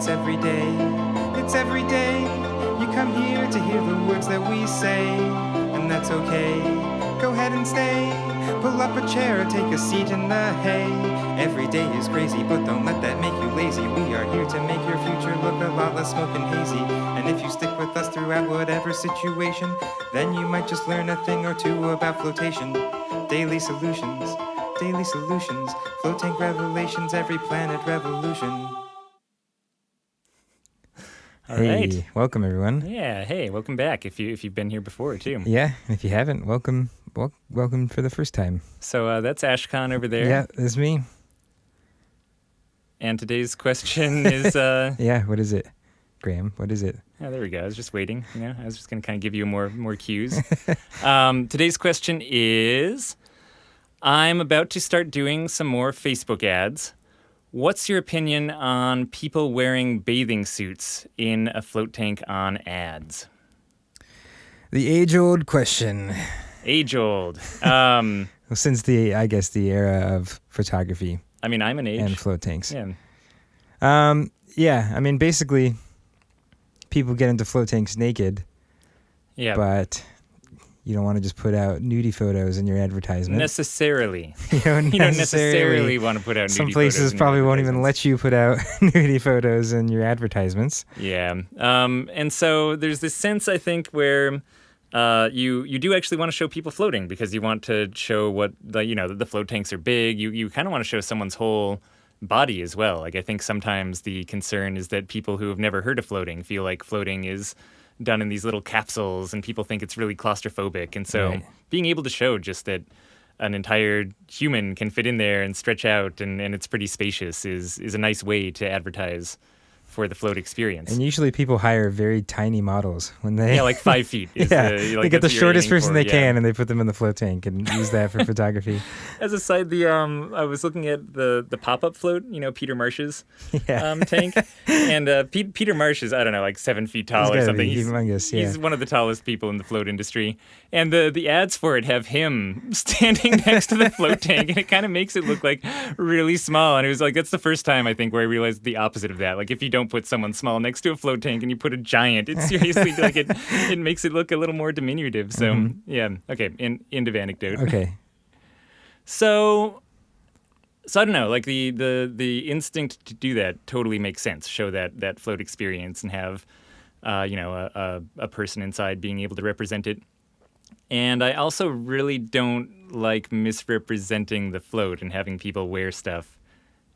It's every day, it's every day. You come here to hear the words that we say, and that's okay. Go ahead and stay. Pull up a chair or take a seat in the hay. Every day is crazy, but don't let that make you lazy. We are here to make your future look a lot less smoke and hazy. And if you stick with us throughout whatever situation, then you might just learn a thing or two about flotation. Daily solutions, float tank revelations, every planet revolution. All right. Hey, welcome everyone. Yeah, hey, welcome back if you've been here before too. Yeah, if you haven't, welcome for the first time. So that's Ashkahn over there. Yeah, that's me. And today's question is Yeah, what is it? Graham, what is it? Oh, there we go. I was just waiting, I was just going to kind of give you more cues. Today's question is, I'm about to start doing some more Facebook ads. What's your opinion on people wearing bathing suits in a float tank on ads? The age-old question. Age-old. Since the era of photography. I mean, I'm an age. And float tanks. Yeah. Yeah, I mean, basically, people get into float tanks naked. Yeah. But you don't want to just put out nudie photos in your advertisement. Necessarily. You don't necessarily want to put out nudie photos. Some places probably won't even let you put out nudie photos in your advertisements. Yeah. And so there's this sense, I think, where you do actually want to show people floating because you want to show what, the float tanks are big. You kind of want to show someone's whole body as well. Like, I think sometimes the concern is that people who have never heard of floating feel like floating is done in these little capsules and people think it's really claustrophobic. And so being able to show just that an entire human can fit in there and stretch out and it's pretty spacious is a nice way to advertise for the float experience. And usually people hire very tiny models when they... Yeah, like 5 feet. They get the shortest person they can and they put them in the float tank and use that for photography. As a side, I was looking at the pop-up float, Peter Marsh's tank. And Peter Marsh is, I don't know, like 7 feet tall or something. He's humongous, He's one of the tallest people in the float industry. And the ads for it have him standing next to the float tank, and it kind of makes it look like really small. And it was like, that's the first time, I think, where I realized the opposite of that. Like, if you don't put someone small next to a float tank and you put a giant, it's seriously like it makes it look a little more diminutive. So yeah, okay. End of anecdote. Okay. So I don't know. Like the instinct to do that totally makes sense. Show that float experience and have a person inside being able to represent it. And I also really don't like misrepresenting the float and having people wear stuff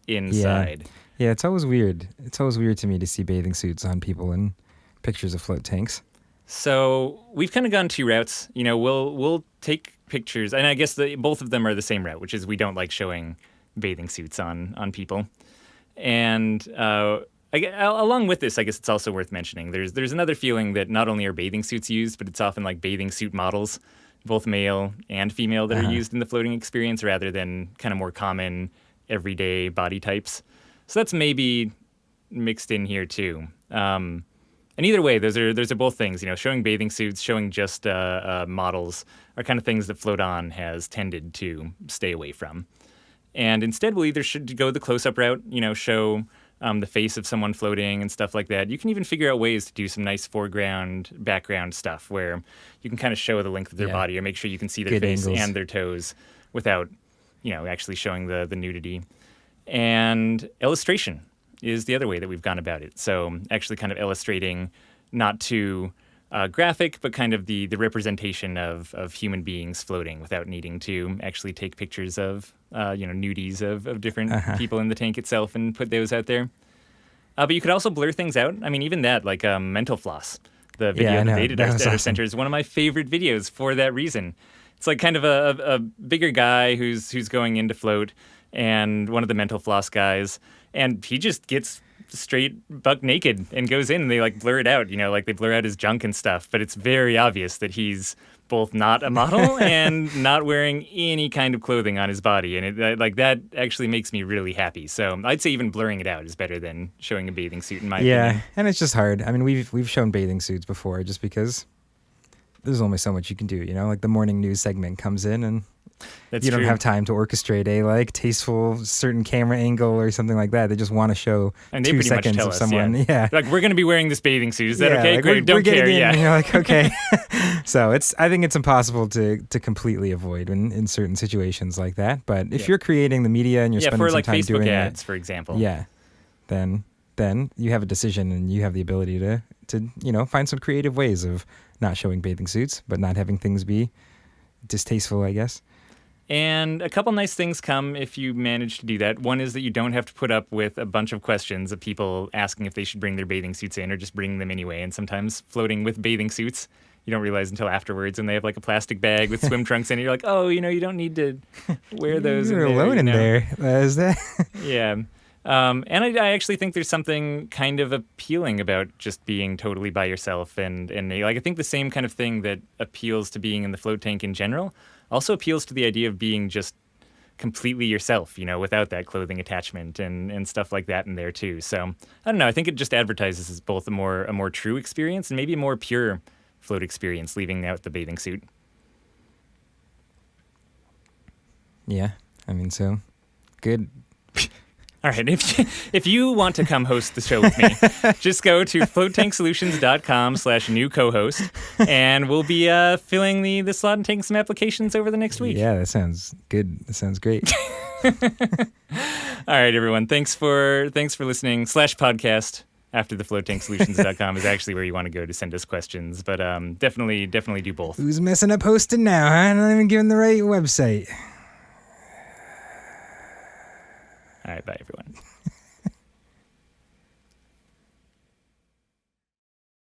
inside. Yeah, it's always weird. It's always weird to me to see bathing suits on people in pictures of float tanks. So we've kind of gone two routes. We'll take pictures, and I guess both of them are the same route, which is we don't like showing bathing suits on people. And along with this, I guess it's also worth mentioning, there's another feeling that not only are bathing suits used, but it's often like bathing suit models, both male and female, that are used in the floating experience rather than kind of more common everyday body types. So that's maybe mixed in here too. And either way, those are both things. Showing bathing suits, showing just models are kind of things that Float On has tended to stay away from. And instead, we'll either should go the close-up route, show the face of someone floating and stuff like that. You can even figure out ways to do some nice foreground, background stuff where you can kind of show the length of their body or make sure you can see their face and their toes without, actually showing the nudity. And illustration is the other way that we've gone about it. So actually kind of illustrating not too graphic, but kind of the representation of human beings floating without needing to actually take pictures of, nudies of different people in the tank itself and put those out there. But you could also blur things out. I mean, even that, like Mental Floss, the video that they did at our center is one of my favorite videos for that reason. It's like kind of a bigger guy who's going into float, and one of the Mental Floss guys, and he just gets straight buck naked and goes in, and they like blur it out, like they blur out his junk and stuff, but it's very obvious that he's both not a model and not wearing any kind of clothing on his body, and that actually makes me really happy. So I'd say even blurring it out is better than showing a bathing suit in my opinion. Yeah, and it's just hard. I mean, we've shown bathing suits before just because there's only so much you can do. Like the morning news segment comes in and That's you don't true. have time to orchestrate a like tasteful certain camera angle or something like that. They just want to show And they 2 pretty much seconds tell of us, someone. Yeah. Like, we're going to be wearing this bathing suit. Is that Yeah, okay? like, Great. we're Don't getting care. in, Yeah. and you're like, okay. So I think it's impossible to completely avoid in certain situations like that. But if Yeah. you're creating the media and you're Yeah, spending for some like time Facebook doing ads, for example. it, yeah, then you have a decision and you have the ability to find some creative ways of not showing bathing suits, but not having things be distasteful, I guess. And a couple nice things come if you manage to do that. One is that you don't have to put up with a bunch of questions of people asking if they should bring their bathing suits in or just bring them anyway. And sometimes floating with bathing suits, you don't realize until afterwards, and they have like a plastic bag with swim trunks in it. You're like, oh, you don't need to wear those. You're in there, alone in there. Is that? Yeah. And I actually think there's something kind of appealing about just being totally by yourself. And like, I think the same kind of thing that appeals to being in the float tank in general also appeals to the idea of being just completely yourself, without that clothing attachment and stuff like that in there too. So I don't know. I think it just advertises as both a more true experience and maybe a more pure float experience, leaving out the bathing suit. Yeah, I mean, so good. All right, if you want to come host the show with me, just go to floatanksolutions.com/new co-host, and we'll be filling the slot and taking some applications over the next week. Yeah, that sounds good. That sounds great. All right, everyone. Thanks for listening. /podcast after the floatanksolutions.com is actually where you want to go to send us questions, but definitely do both. Who's messing up hosting now, huh? I'm not even giving the right website. All right, bye, everyone.